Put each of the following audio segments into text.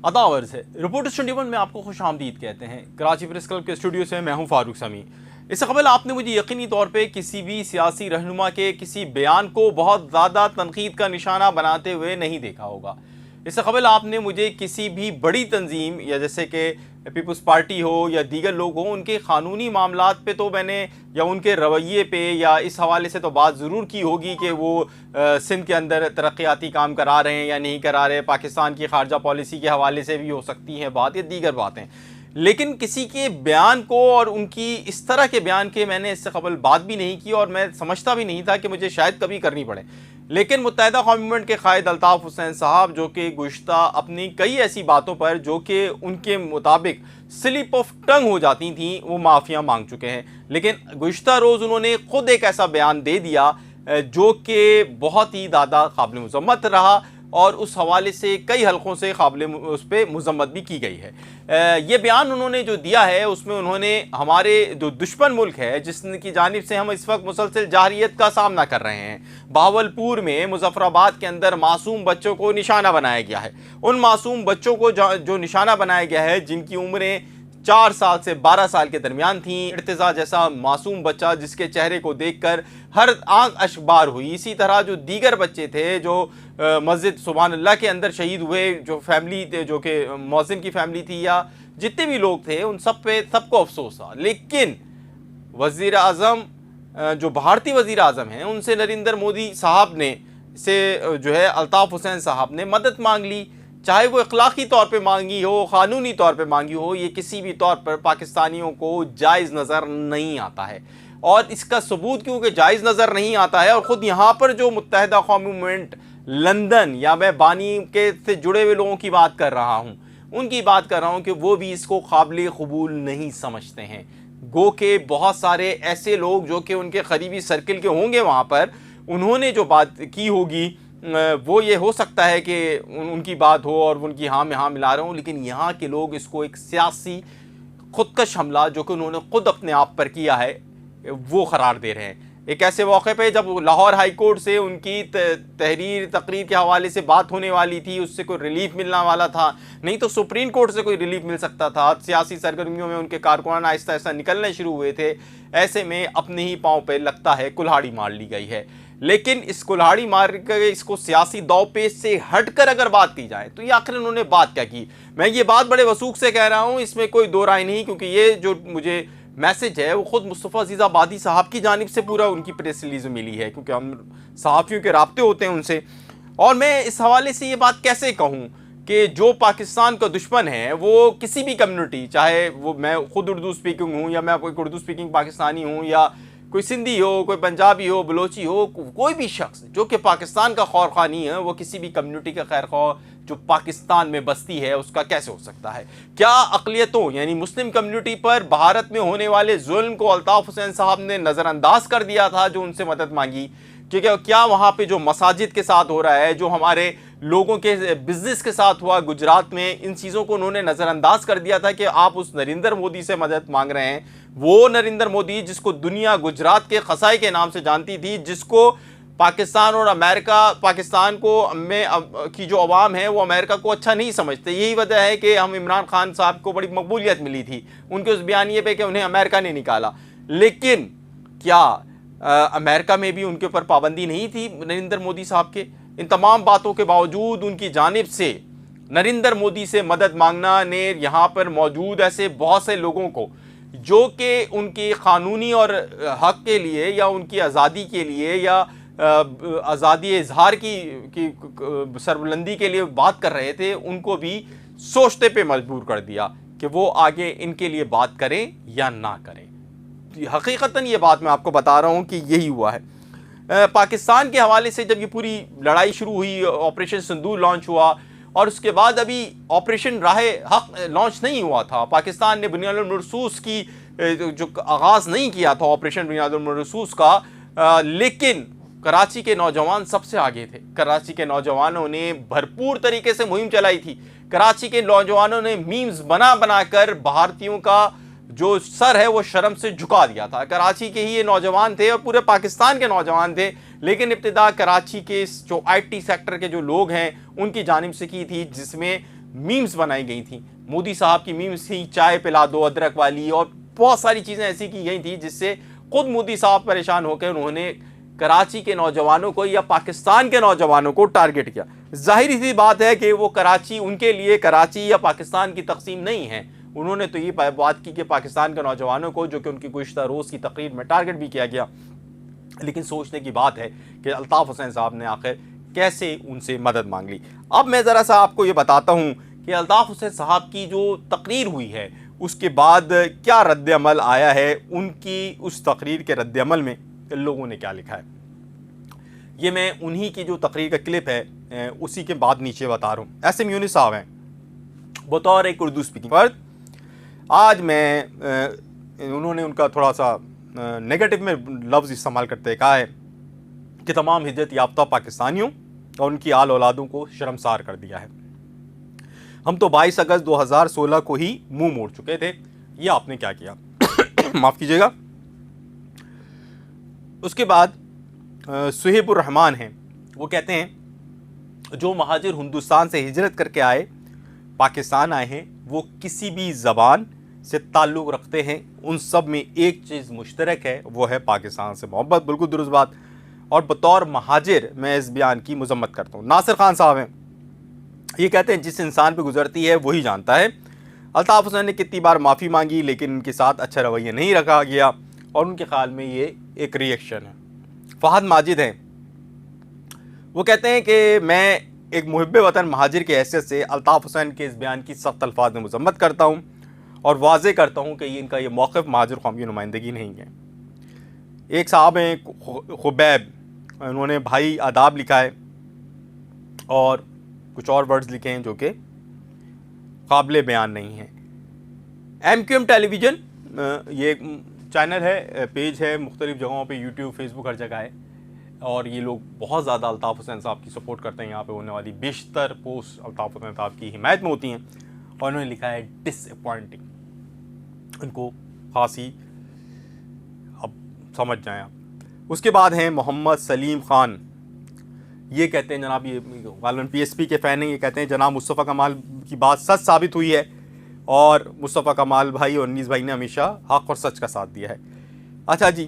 अदावर्स है रिपोर्टर्स 21 में आपको खुश आमदीद कहते हैं। कराची प्रेस क्लब के स्टूडियो से मैं हूं फारूक समी। इससे कबल आपने मुझे यकीनी तौर पे किसी भी सियासी रहनुमा के किसी बयान को बहुत ज़्यादा तनकीद का निशाना बनाते हुए नहीं देखा होगा। इससे कबल आपने मुझे किसी भी बड़ी तंजीम या जैसे कि पीपल्स पार्टी हो या दीगर लोग हों उनके क़ानूनी मामलात पे तो मैंने या उनके रवैये पे या इस हवाले से तो बात ज़रूर की होगी कि वो सिंध के अंदर तरक्याती काम करा रहे हैं या नहीं करा रहे। पाकिस्तान की खारजा पॉलिसी के हवाले से भी हो सकती हैं बात या दीगर बातें, लेकिन किसी के बयान को और उनकी इस तरह के बयान के मैंने इससे कबल बात भी नहीं की और मैं समझता भी नहीं था कि मुझे शायद कभी करनी पड़े। लेकिन मुत्तहिदा कौमी मूवमेंट के कायद अल्ताफ़ हुसैन साहब जो कि गुज़श्ता अपनी कई ऐसी बातों पर जो कि उनके मुताबिक स्लिप ऑफ टंग हो जाती थी वो माफ़ियाँ मांग चुके हैं। लेकिन गुज़श्ता रोज़ उन्होंने ख़ुद एक ऐसा बयान दे दिया जो कि बहुत ही ज़्यादा काबिल मज़म्मत रहा और उस हवाले से कई हलकों से काबिल उस पर मज़म्मत भी की गई है। ये बयान उन्होंने जो दिया है उसमें उन्होंने हमारे जो दुश्मन मुल्क है जिसकी जानिब से हम इस वक्त मुसलसल जारहियत का सामना कर रहे हैं, बहावलपुर में मुजफ्फराबाद के अंदर मासूम बच्चों को निशाना बनाया गया है। उन मासूम बच्चों को जो निशाना बनाया गया है जिनकी उम्रें 4 साल से 12 साल के दरमियान थी। इर्तिज़ा जैसा मासूम बच्चा जिसके चेहरे को देखकर हर आंख अशबार हुई। इसी तरह जो दीगर बच्चे थे जो मस्जिद सुभान अल्लाह के अंदर शहीद हुए, जो फैमिली थे जो कि मौज़िन की फैमिली थी या जितने भी लोग थे उन सब पे सबको अफसोस था। लेकिन वज़ीर आज़म जो भारतीय वज़ीर आज़म हैं उनसे नरेंद्र मोदी साहब ने से जो है अल्ताफ़ हुसैन साहब ने मदद मांग ली, चाहे वो अखलाकी तौर पे मांगी हो, क़ानूनी तौर पे मांगी हो, ये किसी भी तौर पर पाकिस्तानियों को जायज़ नज़र नहीं आता है। और इसका सबूत क्योंकि जायज़ नज़र नहीं आता है और ख़ुद यहाँ पर जो मुत्तहिदा कौमी मूवमेंट लंदन या मैं बानी के से जुड़े हुए लोगों की बात कर रहा हूँ, उनकी बात कर रहा हूँ कि वो भी इसको काबिल क़बूल नहीं समझते हैं। गो के बहुत सारे ऐसे लोग जो कि उनके करीबी सर्किल के होंगे वहाँ पर, उन्होंने जो बात की होगी वो ये हो सकता है कि उनकी बात हो और उनकी हाँ में हाँ मिला रहा हूँ, लेकिन यहाँ के लोग इसको एक सियासी खुदकश हमला जो कि उन्होंने खुद अपने आप पर किया है वो करार दे रहे हैं। एक ऐसे मौके पे जब लाहौर हाई कोर्ट से उनकी तकरीर के हवाले से बात होने वाली थी, उससे कोई रिलीफ मिलने वाला था, नहीं तो सुप्रीम कोर्ट से कोई रिलीफ मिल सकता था। सियासी सरगर्मियों में उनके कारकुनान आहिस्ता आहिस्ता निकलने शुरू हुए थे। ऐसे में अपने ही पाँव पे लगता है कुल्हाड़ी मार ली गई है। लेकिन इस कुल्हाड़ी मार के इसको सियासी दावपेच से हटकर अगर बात की जाए तो ये आखिर उन्होंने बात क्या की। मैं ये बात बड़े वसूख से कह रहा हूँ, इसमें कोई दो राय नहीं, क्योंकि ये जो मुझे मैसेज है वो ख़ुद मुस्तफ़ा अज़ीज़ आबादी साहब की जानिब से पूरा उनकी प्रेस रिलीज मिली है, क्योंकि हम सहाफ़ियों के राब्ते होते हैं उनसे। और मैं इस हवाले से ये बात कैसे कहूँ कि जो पाकिस्तान का दुश्मन है वो किसी भी कम्युनिटी, चाहे वो मैं खुद उर्दू स्पीकिंग हूँ या मैं कोई उर्दू स्पीकिंग पाकिस्तानी हूँ या कोई सिंधी हो, कोई पंजाबी हो, बलोची हो, कोई भी शख्स जो कि पाकिस्तान का खौर खा नहीं है, वो किसी भी कम्युनिटी का खैर खौर जो पाकिस्तान में बसती है उसका कैसे हो सकता है। क्या अक़लियतों यानी मुस्लिम कम्युनिटी पर भारत में होने वाले जुल्म को अल्ताफ़ हुसैन साहब ने नज़रअंदाज कर दिया था जो उनसे मदद मांगी? क्योंकि क्या वहाँ पे जो मसाजिद के साथ हो रहा है, जो हमारे लोगों के बिज़नेस के साथ हुआ गुजरात में, इन चीज़ों को उन्होंने नज़रअंदाज कर दिया था कि आप उस नरेंद्र मोदी से मदद मांग रहे हैं। वो नरेंद्र मोदी जिसको दुनिया गुजरात के खसाई के नाम से जानती थी, जिसको पाकिस्तान और अमेरिका, पाकिस्तान को में की जो अवाम है वो अमेरिका को अच्छा नहीं समझते। यही वजह है कि हम इमरान खान साहब को बड़ी मकबूलियत मिली थी उनके उस बयानिए पे कि उन्हें अमेरिका ने निकाला। लेकिन क्या अमेरिका में भी उनके ऊपर पाबंदी नहीं थी नरेंद्र मोदी साहब के? इन तमाम बातों के बावजूद उनकी जानिब से नरेंद्र मोदी से मदद मांगना ने यहाँ पर मौजूद ऐसे बहुत से लोगों को जो कि उनकी क़ानूनी और हक़ के लिए या उनकी आज़ादी के लिए या आज़ादी इजहार की सरबुलंदी के लिए बात कर रहे थे, उनको भी सोचते पे मजबूर कर दिया कि वो आगे इनके लिए बात करें या ना करें। हकीकतन ये बात मैं आपको बता रहा हूँ कि यही हुआ है। पाकिस्तान के हवाले से जब ये पूरी लड़ाई शुरू हुई, ऑपरेशन सिंदूर लॉन्च हुआ और उसके बाद अभी ऑपरेशन राहे हक लॉन्च नहीं हुआ था। पाकिस्तान ने बुनियादुल मरसूस की जो आगाज़ नहीं किया था ऑपरेशन बुनियादुल मरसूस का, लेकिन कराची के नौजवान सबसे आगे थे। कराची के नौजवानों ने भरपूर तरीके से मुहिम चलाई थी। कराची के नौजवानों ने मीम्स बना बना कर भारतीयों का जो सर है वो शर्म से झुका दिया था। कराची के ही ये नौजवान थे और पूरे पाकिस्तान के नौजवान थे, लेकिन इब्तिदा कराची के जो IT सेक्टर के जो लोग हैं उनकी जानिब से की थी, जिसमें मीम्स बनाई गई थी। मोदी साहब की मीम्स थी, चाय पिला दो अदरक वाली, और बहुत सारी चीज़ें ऐसी की गई थी जिससे खुद मोदी साहब परेशान होकर उन्होंने कराची के नौजवानों को या पाकिस्तान के नौजवानों को टारगेट किया। जाहिर सी बात है कि वो कराची, उनके लिए कराची या पाकिस्तान की तकसीम नहीं है। उन्होंने तो ये बात की कि पाकिस्तान के नौजवानों को, जो कि उनकी गुज़िश्ता रोज़ की तकरीर में टारगेट भी किया गया। लेकिन सोचने की बात है कि अल्ताफ़ हुसैन साहब ने आखिर कैसे उनसे मदद मांग ली। अब मैं ज़रा सा आपको ये बताता हूँ कि अल्ताफ़ हुसैन साहब की जो तकरीर हुई है उसके बाद क्या रद्द-ए-अमल आया है, उनकी उस तकरीर के रद्द-ए-अमल में लोगों ने क्या लिखा है। ये मैं उन्हीं की जो तकरीर का क्लिप है उसी के बाद नीचे बता रहा हूँ। एसएम यूनुस साहब हैं बतौर एक उर्दू स्पीकिंग पर, आज मैं उन्होंने उनका थोड़ा सा नेगेटिव में लफ्ज़ इस्तेमाल करते कहा है कि तमाम हिज्जत याफ्ता पाकिस्तानियों और उनकी आल औलादों को शर्मसार कर दिया है। हम तो 22 अगस्त 2016 को ही मुंह मोड़ चुके थे, ये आपने क्या किया। माफ़ कीजिएगा। उसके बाद सुहेबुर रहमान हैं, वो कहते हैं जो महाजिर हिंदुस्तान से हिजरत करके आए, पाकिस्तान आए हैं, वो किसी भी ज़बान से ताल्लुक़ रखते हैं, उन सब में एक चीज़ मुश्तरक है, वो है पाकिस्तान से मोहब्बत। बिल्कुल दुरुस्त बात। और बतौर महाजिर मैं इस बयान की मजम्मत करता हूँ। नासिर खान साहब हैं, ये कहते हैं जिस इंसान पे गुजरती है वही जानता है। अल्ताफ़ हुसैन ने कितनी बार माफ़ी मांगी लेकिन उनके साथ अच्छा रवैया नहीं रखा गया और उनके ख्याल में ये एक रिएक्शन है। फ़हद माजिद हैं, वो कहते हैं कि मैं एक मुहिब्बे वतन महाजिर की हैसियत से अल्ताफ़ हुसैन के इस बयान की सख्त अल्फाज में मजम्मत करता हूँ और वाज़े करता हूँ कि इनका ये मौक़िफ़ महाजिर कौम की नुमाइंदगी नहीं है। एक साहब हैं खुबैब, उन्होंने भाई आदाब लिखा है और कुछ और वर्ड्स लिखे हैं जो कि काबिल बयान नहीं है। MQM टेलीविज़न, ये चैनल है, पेज है, मुख्तलिफ़ जगहों पे यूट्यूब, फेसबुक, हर जगह है और ये लोग बहुत ज़्यादा अल्ताफ़ हुसैन साहब की सपोर्ट करते हैं। यहाँ पे होने वाली बेशतर पोस्ट अल्ताफ़ हुसैन साहब की हिमायत में होती हैं और उन्होंने लिखा है डिसअपॉइंटिंग। इनको खासी, अब समझ जाएं आप। उसके बाद हैं मोहम्मद सलीम ख़ान, ये कहते हैं जनाब, ये गालिबन PSP के फ़ैन हैं, ये कहते हैं जनाब मुस्तफ़ा कमाल की बात सच साबित हुई है और मुस्तफ़ा कमाल भाई और अनीस भाई ने हमेशा हक़ और सच का साथ दिया है। अच्छा जी,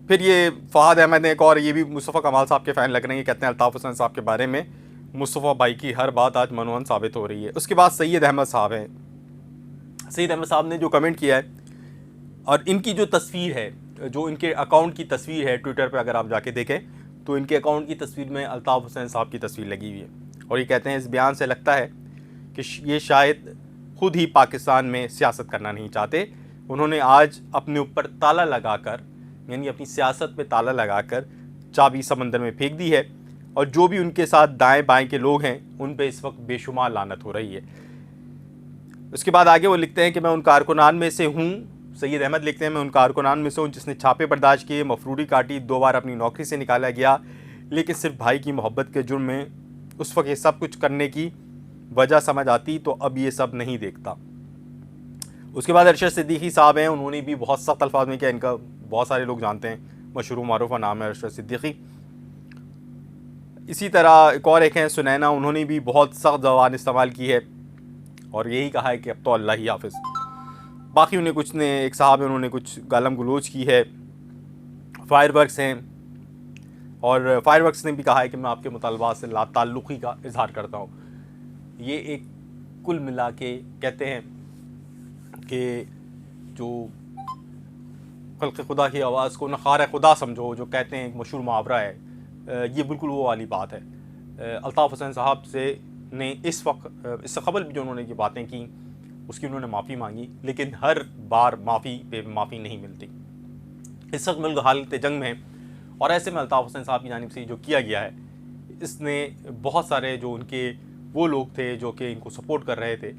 फिर ये फ़हद अहमद हैं एक और, ये भी मुस्तफ़ा कमाल साहब के फ़ैन लग रहे हैं, कहते हैं अल्ताफ़ हुसैन साहब के बारे में मुस्तफ़ा भाई की हर बात आज मनोहन साबित हो रही है। उसके बाद सैयद अहमद साहब हैं, सैयद अहमद साहब ने जो कमेंट किया है और इनकी जो तस्वीर है, जो इनके अकाउंट की तस्वीर है ट्विटर पर, अगर आप जाके देखें तो इनके अकाउंट की तस्वीर में अल्ताफ़ हुसैन साहब की तस्वीर लगी हुई है और ये कहते हैं इस बयान से लगता है कि ये शायद ख़ुद ही पाकिस्तान में सियासत करना नहीं चाहते। उन्होंने आज अपने ऊपर ताला लगाकर, यानी अपनी सियासत पे ताला लगाकर चाबी समंदर में फेंक दी है और जो भी उनके साथ दाएं बाएं के लोग हैं उन पे इस वक्त बेशुमार लानत हो रही है। उसके बाद आगे वो लिखते हैं कि मैं उन कारकुनान में से हूँ, सैयद अहमद लिखते हैं मैं उन कारकुनान में से हूँ जिसने छापे बर्दाश्त किए, मफरूरी काटी, 2 बार अपनी नौकरी से निकाला गया, लेकिन सिर्फ भाई की मोहब्बत के जुर्म में उस वक्त ये सब कुछ करने की वजह समझ आती तो अब ये सब नहीं देखता। उसके बाद अरशद सिद्दीकी साहब हैं, उन्होंने भी बहुत सख्त अल्फाज में किया, इनका बहुत सारे लोग जानते हैं, मशहूर मारूफ नाम है अरशद सिद्दीकी। इसी तरह एक और एक हैं सुनैना, उन्होंने भी बहुत सख्त ज़बान इस्तेमाल की है और यही कहा है कि अब तो अल्लाह ही हाफ़िज़। बाकी उन्हें कुछ ने, एक साहब हैं उन्होंने कुछ गालम गलोच की है। फायरवर्क्स हैं और फायरवर्क्स ने भी कहा है कि मैं आपके मुतालबात से लाताल्लुक़ी का इजहार करता हूँ। ये एक कुल मिला के कहते हैं कि जो खल्क़ खुदा की आवाज़ को नखार खुदा समझो, जो कहते हैं एक मशहूर मुहावरा है, ये बिल्कुल वो वाली बात है। अल्ताफ़ हुसैन साहब से ने इस वक्त, इससे क़बल भी जो उन्होंने ये बातें की उसकी उन्होंने माफ़ी मांगी, लेकिन हर बार माफ़ी पे माफ़ी नहीं मिलती। इस वक्त मुल्क हालत जंग में है और ऐसे में अल्ताफ़ हुसैन साहब की जानिब से जो किया गया है, इसने बहुत सारे जो उनके वो लोग थे जो कि इनको सपोर्ट कर रहे थे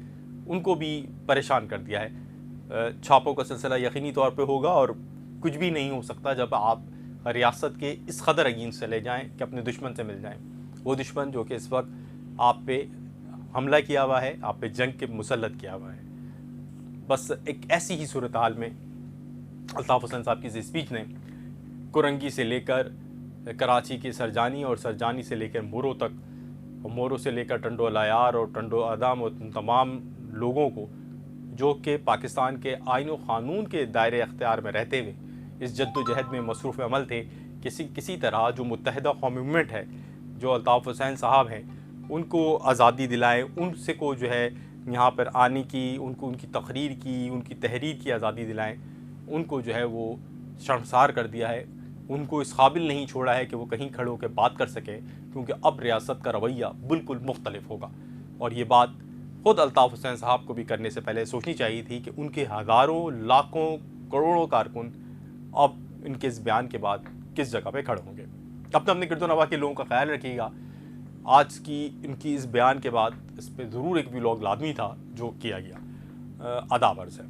उनको भी परेशान कर दिया है। छापों का सिलसिला यकीनी तौर पे होगा और कुछ भी नहीं हो सकता जब आप रियासत के इस कदर अगेंस्ट चले जाएं कि अपने दुश्मन से मिल जाएं, वो दुश्मन जो कि इस वक्त आप पे हमला किया हुआ है, आप पे जंग के मुसल्लत किया हुआ है। बस एक ऐसी ही सूरत हाल में अल्ताफ़ हुसैन साहब की इस स्पीच ने कुरंगी से लेकर कराची के सरजानी और सरजानी से लेकर मुरो तक और मोरो से लेकर टंडो अलायार और टंडो अदम और तमाम लोगों को जो कि पाकिस्तान के आइन व क़ानून के दायरे अख्तियार में रहते हुए इस जद्दोजहद में मसरूफ़ अमल थे, किसी तरह जो मुत्तहिदा कौमी मूवमेंट है, जो अल्ताफ़ हुसैन साहब हैं, उनको आज़ादी दिलाएं, उनसे को जो है यहाँ पर आने की, उनको उनकी तकरीर की, उनकी तहरीर की आज़ादी दिलाएं, उनको जो है वो शर्मसार कर दिया है, उनको इस काबिल नहीं छोड़ा है कि वो कहीं खड़े होकर बात कर सकें, क्योंकि अब रियासत का रवैया बिल्कुल मुख्तलिफ होगा। और ये बात ख़ुद अल्ताफ़ हुसैन साहब को भी करने से पहले सोचनी चाहिए थी कि उनके हज़ारों, लाखों, करोड़ों कारकुन अब इनके इस बयान के बाद किस जगह पे खड़े होंगे। अपने अपने गिरदोनवा के लोगों का ख्याल रखिएगा। आज की इनकी इस बयान के बाद इस पर ज़रूर एक व्लॉग लाजमी था जो किया गया। आदाब अर्ज़ है।